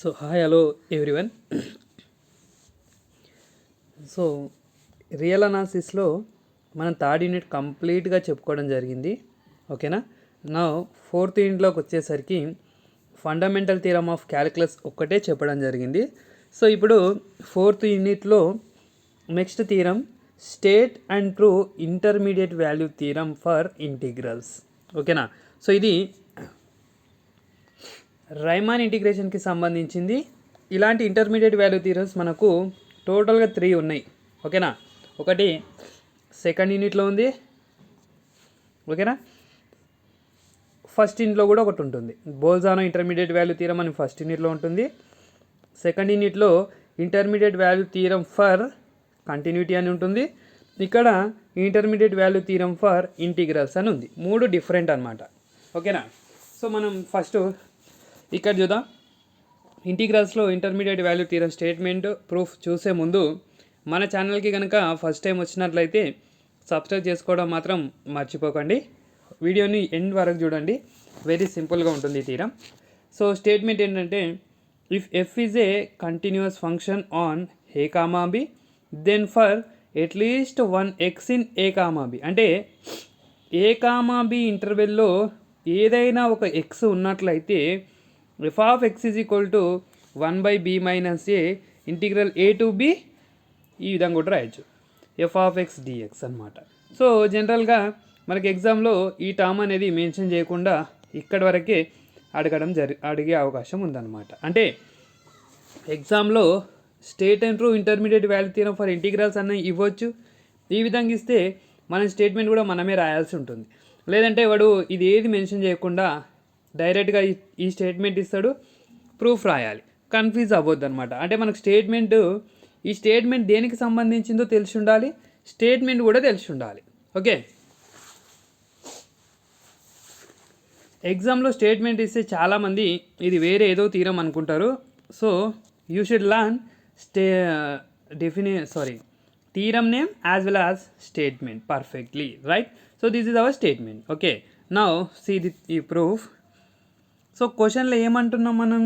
So hi hello everyone. So real అనాలిసిస్లో మనం third unit కంప్లీట్గా చెప్పుకోవడం జరిగింది. ఓకేనా. నా ఫోర్త్ యూనిట్లోకి వచ్చేసరికి ఫండమెంటల్ థియరమ్ ఆఫ్ క్యాలిక్యులస్ ఒక్కటే చెప్పడం జరిగింది. సో ఇప్పుడు ఫోర్త్ యూనిట్లో next theorem state and true intermediate value theorem for integrals. ఓకేనా. సో ఇది రైమాన్ ఇంటిగ్రేషన్కి సంబంధించింది. ఇలాంటి ఇంటర్మీడియట్ వాల్యూ థియరమ్స్ మనకు టోటల్గా 3 ఉన్నాయి. ఓకేనా. ఒకటి సెకండ్ యూనిట్లో ఉంది. ఓకేనా. ఫస్ట్ యూనిట్లో కూడా ఒకటి ఉంటుంది. బోల్జానో ఇంటర్మీడియట్ వాల్యూ థియరమ్ అని ఫస్ట్ యూనిట్లో ఉంటుంది. సెకండ్ యూనిట్లో intermediate value theorem for continuity అని ఉంటుంది. ఇక్కడ intermediate value theorem for integrals అని ఉంది. 3 డిఫరెంట్ అనమాట. ఓకేనా. సో మనం ఫస్ట్ ఇక్కడ చూద్దాం. ఇంటిగ్రల్స్లో intermediate value theorem statement proof చూసే ముందు మన ఛానల్కి కనుక ఫస్ట్ టైం వచ్చినట్లయితే సబ్స్క్రైబ్ చేసుకోవడం మాత్రం మర్చిపోకండి. వీడియోని ఎండ్ వరకు చూడండి. వెరీ సింపుల్గా ఉంటుంది ఈ థియరమ్. సో స్టేట్మెంట్ ఏంటంటే, if F is a continuous function on A comma B then for at least 1x in A comma B. అంటే ఏ కామా బి ఇంటర్వెల్లో ఏదైనా ఒక ఎక్స్ ఉన్నట్లయితే F of X is equal to 1/b minus A integral A to B ఈ విధంగా కూడా రాయొచ్చు, F of X DX అనమాట. సో జనరల్గా మనకి ఎగ్జామ్లో ఈ టర్మ్ అనేది మెన్షన్ చేయకుండా ఇక్కడి వరకే అడిగే అవకాశం ఉందన్నమాట. అంటే ఎగ్జామ్లో state and true intermediate value theorem for integrals అన్న ఇవ్వచ్చు. ఈ విధంగా ఇస్తే మన స్టేట్మెంట్ కూడా మనమే రాయాల్సి ఉంటుంది. లేదంటే వాడు ఇది ఏది మెన్షన్ చేయకుండా డైరెక్ట్గా ఈ స్టేట్మెంట్ ఇస్తాడు, ప్రూఫ్ రాయాలి. కన్ఫ్యూజ్ అవ్వద్దు అనమాట. అంటే మనకు ఈ స్టేట్మెంట్ దేనికి సంబంధించిందో తెలిసి ఉండాలి, స్టేట్మెంట్ కూడా తెలిసి ఉండాలి. ఓకే. ఎగ్జామ్లో స్టేట్మెంట్ ఇస్తే చాలామంది ఇది వేరే ఏదో థియరమ్ అనుకుంటారు. So you should learn theorem name as well as statement perfectly, right? So this is our statement. Okay. Now see ఈ ప్రూఫ్. సో క్వశ్చన్లో ఏమంటున్నాం మనం,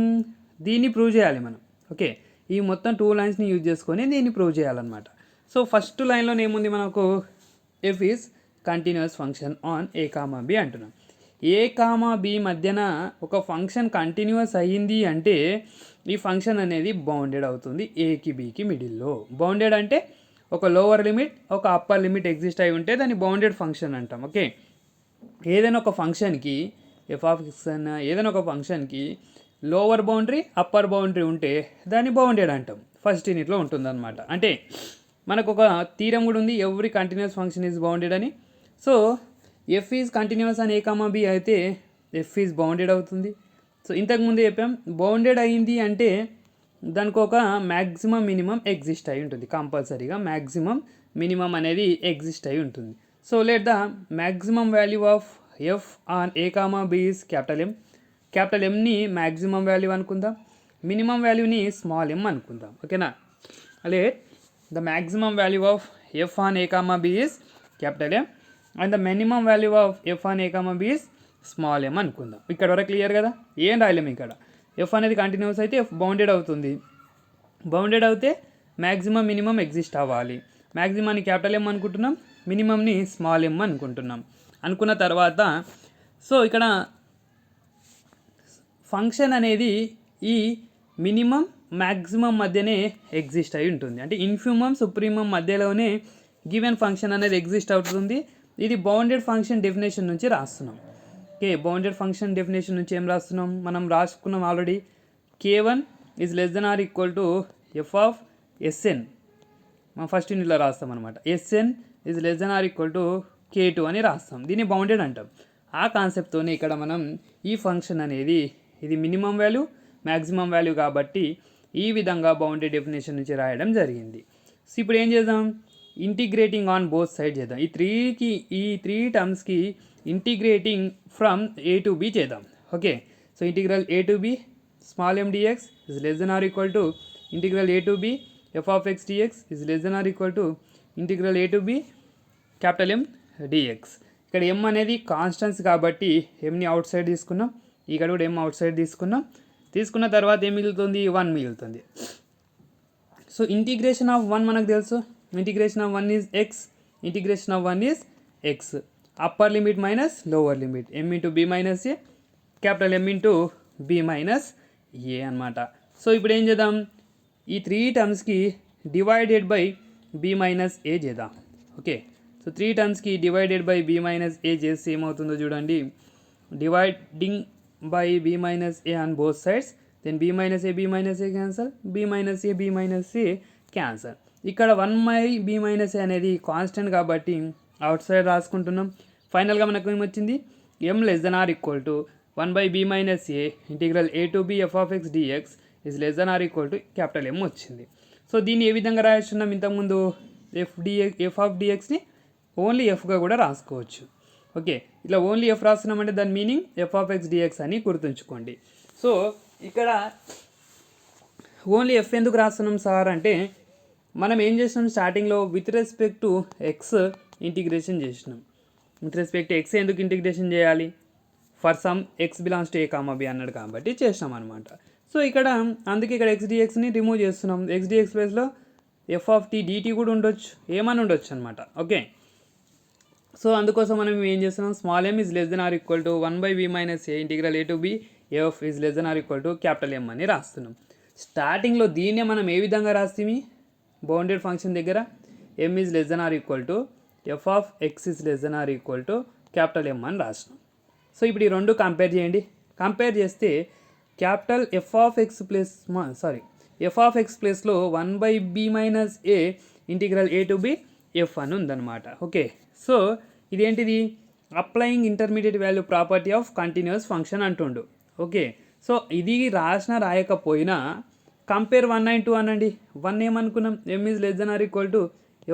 దీన్ని ప్రూవ్ చేయాలి మనం. ఓకే. ఈ మొత్తం 2 లైన్స్ని యూజ్ చేసుకొని దీన్ని ప్రూవ్ చేయాలన్నమాట. సో ఫస్ట్ లైన్లో ఏముంది మనకు, F is continuous function on A comma B అంటున్నాం. ఏ కామా బి మధ్యన ఒక ఫంక్షన్ కంటిన్యూస్ అయ్యింది అంటే ఈ ఫంక్షన్ అనేది బౌండెడ్ అవుతుంది ఏకి బికి మిడిల్లో. బౌండెడ్ అంటే ఒక లోవర్ లిమిట్ ఒక అప్పర్ లిమిట్ ఎగ్జిస్ట్ అయి ఉంటే దాన్ని బౌండెడ్ ఫంక్షన్ అంటాం. ఓకే. ఏదైనా ఒక ఫంక్షన్కి ఎఫ్ ఆఫ్ ఎక్స్ అన్న ఏదైనా ఒక ఫంక్షన్కి లోవర్ బౌండరీ అప్పర్ బౌండరీ ఉంటే దాన్ని బౌండెడ్ అంటాం. ఫస్ట్ యూనిట్లో ఉంటుందన్నమాట. అంటే మనకు ఒక థీరం కూడా ఉంది, every continuous function is bounded అని. సో ఎఫ్ ఈజ్ కంటిన్యూస్ అని ఏ కామా బి అయితే ఎఫ్ ఈజ్ బౌండెడ్ అవుతుంది. సో ఇంతకుముందు చెప్పాం, బౌండెడ్ అయింది అంటే దానికి ఒక మ్యాక్సిమం మినిమం ఎగ్జిస్ట్ అయి ఉంటుంది. కంపల్సరీగా మ్యాక్సిమం మినిమం అనేది ఎగ్జిస్ట్ అయి ఉంటుంది. So let the maximum value of f on A comma b is capital M. Capital ఎంని మ్యాక్సిమం వాల్యూ అనుకుందాం, మినిమం వాల్యూని స్మాల్ ఎం అనుకుందాం. ఓకేనా. Let the maximum value of f on A comma b is capital M and the minimum value of f on A comma b is small M అనుకుందాం. ఇక్కడ వరకు clear కదా, ఏం రాయలేము. ఇక్కడ ఎఫ్ అనేది కంటిన్యూస్ అయితే ఎఫ్ బౌండెడ్ అవుతుంది. Bounded అవుతే మ్యాక్సిమం మినిమం ఎగ్జిస్ట్ అవ్వాలి. మ్యాక్సిమాన్ని క్యాపిటల్ ఎం అనుకుంటున్నాం, మినిమంని స్మాల్ ఎం అనుకుంటున్నాం. అనుకున్న తర్వాత సో ఇక్కడ ఫంక్షన్ అనేది ఈ మినిమం మ్యాక్సిమం మధ్యనే ఎగ్జిస్ట్ అయి ఉంటుంది. అంటే ఇన్ఫిమమ్ సుప్రీమం మధ్యలోనే గివెన్ ఫంక్షన్ అనేది ఎగ్జిస్ట్ అవుతుంది. ఇది బౌండెడ్ ఫంక్షన్ డెఫినేషన్ నుంచి రాస్తున్నాం. ఓకే. బౌండెడ్ ఫంక్షన్ డెఫినేషన్ నుంచి ఏం రాస్తున్నాం, మనం రాసుకున్నాం already. k1 is less than or equal to F of SN. మనం ఫస్ట్ యూనిట్లో రాస్తాం అనమాట. SN is less than or equal to k2 అని రాస్తాం. దీన్ని బౌండెడ్ అంటాం. ఆ కాన్సెప్ట్తోనే ఇక్కడ మనం ఈ ఫంక్షన్ అనేది ఇది మినిమం వాల్యూ మ్యాక్సిమం వాల్యూ కాబట్టి ఈ విధంగా బౌండెడ్ డెఫినేషన్ నుంచి రాయడం జరిగింది. సో ఇప్పుడు ఏం చేద్దాం, ఇంటిగ్రేటింగ్ ఆన్ బోత్ సైడ్ చేద్దాం. ఈ త్రీ టర్మ్స్కి integrating from a to b చేద్దాం. Okay. So integral A to b small M d x is less than or equal to integral A to B F of X dx is less than or equal to integral A to b capital M d x. ఇక్కడ M అనేది constants కాబట్టి ఎంని out side తీసుకున్నాం, ఇక్కడ కూడా ఎం out side తీసుకున్నాం. తీసుకున్న తర్వాత ఏం మిగులుతుంది 1 మిగులుతుంది. సో ఇంటిగ్రేషన్ ఆఫ్ 1 మనకు తెలుసు, integration of 1 is x, integration of 1 is x, upper limit minus lower limit m into b minus a, capital M into b minus a అనమాట. సో ఇప్పుడు ఏం చేద్దాం, ఈ 3 టర్మ్స్కి divided by B minus a చేద్దాం. Okay, so 3 టర్మ్స్కి divided by B minus a చేస్తే ఏమవుతుందో చూడండి, dividing by B minus a on both sides, then b minus a cancel, B minus a cancel. ఇక్కడ 1 బై బి మైనస్ ఏ అనేది constant కాబట్టి out side రాసుకుంటున్నాం. ఫైనల్గా మనకు ఏమొచ్చింది, m less than or equal to 1 by B minus A integral A to B F of X dx is less than or equal to capital M వచ్చింది. So దీన్ని ఏ విధంగా రాస్తున్నాం, ఇంతకుముందు ఎఫ్ ఆఫ్ డిఎక్స్ని ఓన్లీ ఎఫ్గా కూడా రాసుకోవచ్చు. ఓకే, ఇట్లా ఓన్లీ ఎఫ్ రాస్తున్నామంటే దాని meaning F of X DX అని గుర్తుంచుకోండి. సో ఇక్కడ ఓన్లీ ఎఫ్ ఎందుకు రాస్తున్నాం సార్ అంటే, మనం ఏం చేసినాం స్టార్టింగ్లో with respect to X integration చేసినాం. విత్ రెస్పెక్ట్ టు ఎక్స్ ఎందుకు ఇంటిగ్రేషన్ చేయాలి, for some X belongs to A comma B అన్నాడు కాబట్టి చేసినాం అనమాట. సో ఇక్కడ అందుకే ఇక్కడ ఎక్స్ డిఎక్స్ని రిమూవ్ చేస్తున్నాం. ఎక్స్ డిఎక్స్ ప్లేస్లో ఎఫ్ ఆఫ్ టీ డిటీ కూడా ఉండొచ్చు, ఏమని ఉండొచ్చు అనమాట. ఓకే, సో అందుకోసం మనం ఏం చేస్తున్నాం, small m is less than or equal to 1 by B minus A integral A to B F is less than or equal to capital M అని రాస్తున్నాం. స్టార్టింగ్లో దీన్నే మనం ఏ విధంగా రాస్తామి, బౌండెడ్ ఫంక్షన్ దగ్గర m is less than or equal to F of X is less than or equal to capital M అని రాసినాం. సో ఇప్పుడు ఈ రెండు కంపేర్ చేయండి. కంపేర్ చేస్తే క్యాపిటల్ ఎఫ్ ఆఫ్ ఎక్స్ ప్లేస్లో 1 by B minus A integral A to B F అని ఉందన్నమాట. Okay, so ఇదేంటిది, applying intermediate value property of continuous function అంటుండు. ఓకే, సో ఇది రాయకపోయినా కంపేర్ 1 and 2 అనండి. 1 ఏమనుకున్నాం, m is less than or equal to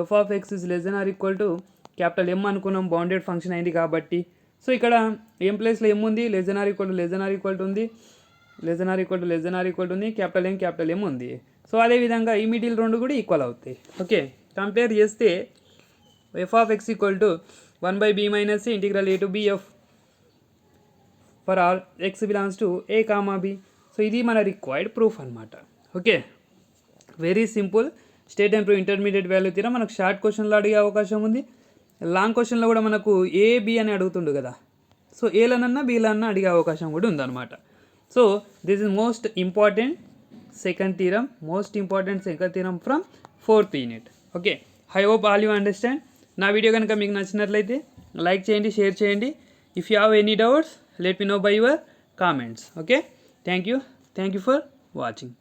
F of X is less than or equal to capital M అనుకున్నాం, bounded function అయింది కాబట్టి. So ఇక్కడ ఏం ప్లేస్లో M ఉంది, less than or equal to ఉంది, క్యాపిటల్ M ఉంది. సో అదేవిధంగా ఈ మిడిల్ రెండు కూడా ఈక్వల్ అవుతాయి. ఓకే, కంపేర్ చేస్తే F of X equal to 1 by B minus integral A to B F for all X belongs to A comma B. So ఇది మన రిక్వైర్డ్ ప్రూఫ్ అనమాట. Okay, very simple. State and prove intermediate value తీరా మనకు short క్వశ్చన్లో అడిగే అవకాశం ఉంది, long క్వశ్చన్లో కూడా మనకు ఏ బి అని అడుగుతుండు కదా, సో ఏలనన్నా బీలన్నా అడిగే అవకాశం కూడా ఉందన్నమాట. So this is most important second theorem from 4th unit. Okay, I hope all you understand. నా వీడియో కనుక మీకు నచ్చినట్లయితే లైక్ చేయండి, షేర్ చేయండి. If you have any doubts let me know by your comments. Okay, thank you for watching.